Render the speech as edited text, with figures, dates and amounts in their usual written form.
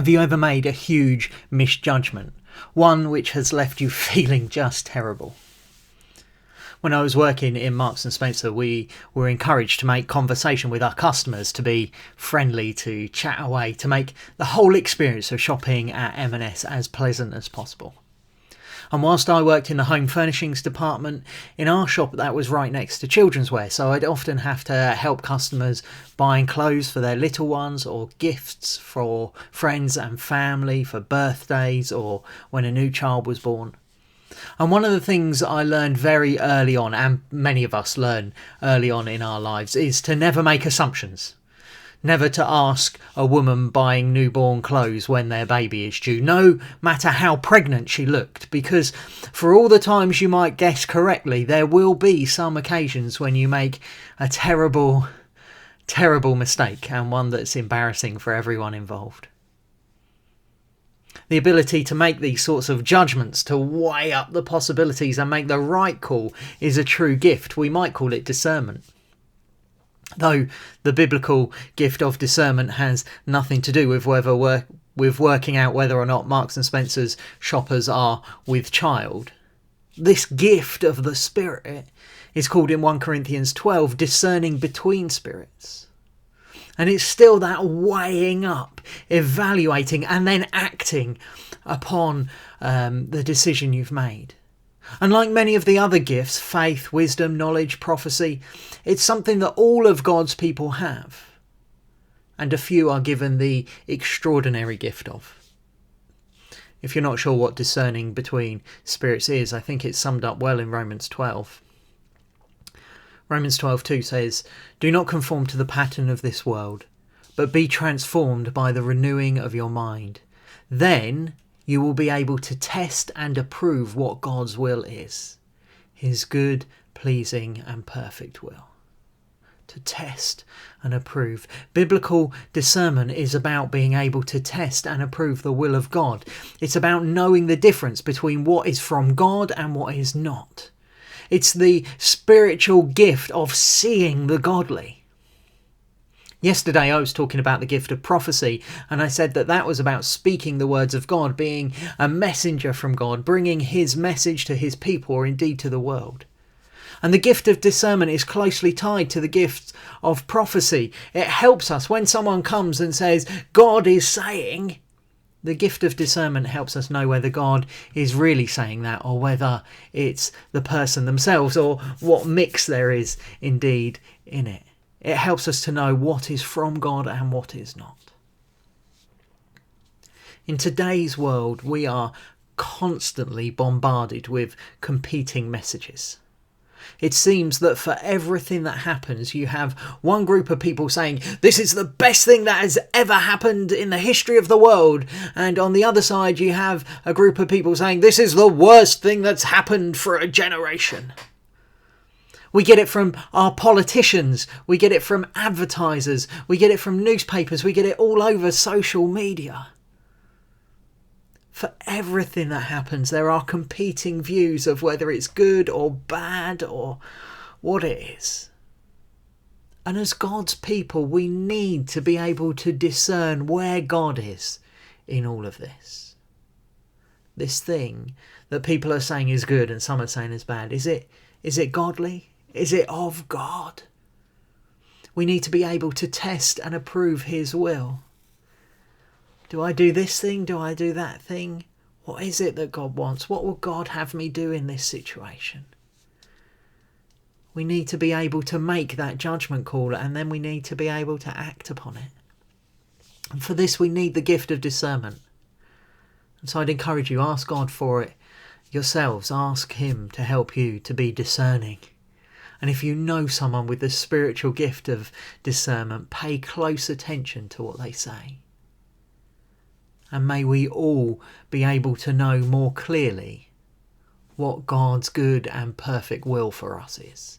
Have you ever made a huge misjudgment? One which has left you feeling just terrible? When I was working in Marks and Spencer, we were encouraged to make conversation with our customers, to be friendly, to chat away, to make the whole experience of shopping at M&S as pleasant as possible. And whilst I worked in the home furnishings department, in our shop that was right next to children's wear, so I'd often have to help customers buying clothes for their little ones or gifts for friends and family for birthdays or when a new child was born. And one of the things I learned very early on, and many of us learn early on in our lives, is to never make assumptions. Never to ask a woman buying newborn clothes when their baby is due, no matter how pregnant she looked, because for all the times you might guess correctly, there will be some occasions when you make a terrible, terrible mistake, and one that's embarrassing for everyone involved. The ability to make these sorts of judgments, to weigh up the possibilities and make the right call, is a true gift. We might call it discernment. Though the biblical gift of discernment has nothing to do with working out whether or not Marks and Spencer's shoppers are with child. This gift of the Spirit is called in 1 Corinthians 12 discerning between spirits. And it's still that weighing up, evaluating and then acting upon the decision you've made. And like many of the other gifts, faith, wisdom, knowledge, prophecy, it's something that all of God's people have. And a few are given the extraordinary gift of. If you're not sure what discerning between spirits is, I think it's summed up well in Romans 12. Romans 12:2 says, "Do not conform to the pattern of this world, but be transformed by the renewing of your mind. Then you will be able to test and approve what God's will is, his good, pleasing and perfect will." To test and approve. Biblical discernment is about being able to test and approve the will of God. It's about knowing the difference between what is from God and what is not. It's the spiritual gift of seeing the godly. Yesterday I was talking about the gift of prophecy, and I said that was about speaking the words of God, being a messenger from God, bringing his message to his people or indeed to the world. And the gift of discernment is closely tied to the gift of prophecy. It helps us when someone comes and says, God is saying, the gift of discernment helps us know whether God is really saying that or whether it's the person themselves or what mix there is indeed in it. It helps us to know what is from God and what is not. In today's world, we are constantly bombarded with competing messages. It seems that for everything that happens, you have one group of people saying, this is the best thing that has ever happened in the history of the world. And on the other side, you have a group of people saying, this is the worst thing that's happened for a generation. We get it from our politicians, we get it from advertisers, we get it from newspapers, we get it all over social media. For everything that happens, there are competing views of whether it's good or bad or what it is. And as God's people, we need to be able to discern where God is in all of this. This thing that people are saying is good and some are saying is bad, is it godly? Is it of God? We need to be able to test and approve his will. Do I do this thing? Do I do that thing? What is it that God wants? What will God have me do in this situation? We need to be able to make that judgment call, and then we need to be able to act upon it. And for this we need the gift of discernment. And so I'd encourage you, ask God for it yourselves. Ask him to help you to be discerning. And if you know someone with the spiritual gift of discernment, pay close attention to what they say. And may we all be able to know more clearly what God's good and perfect will for us is.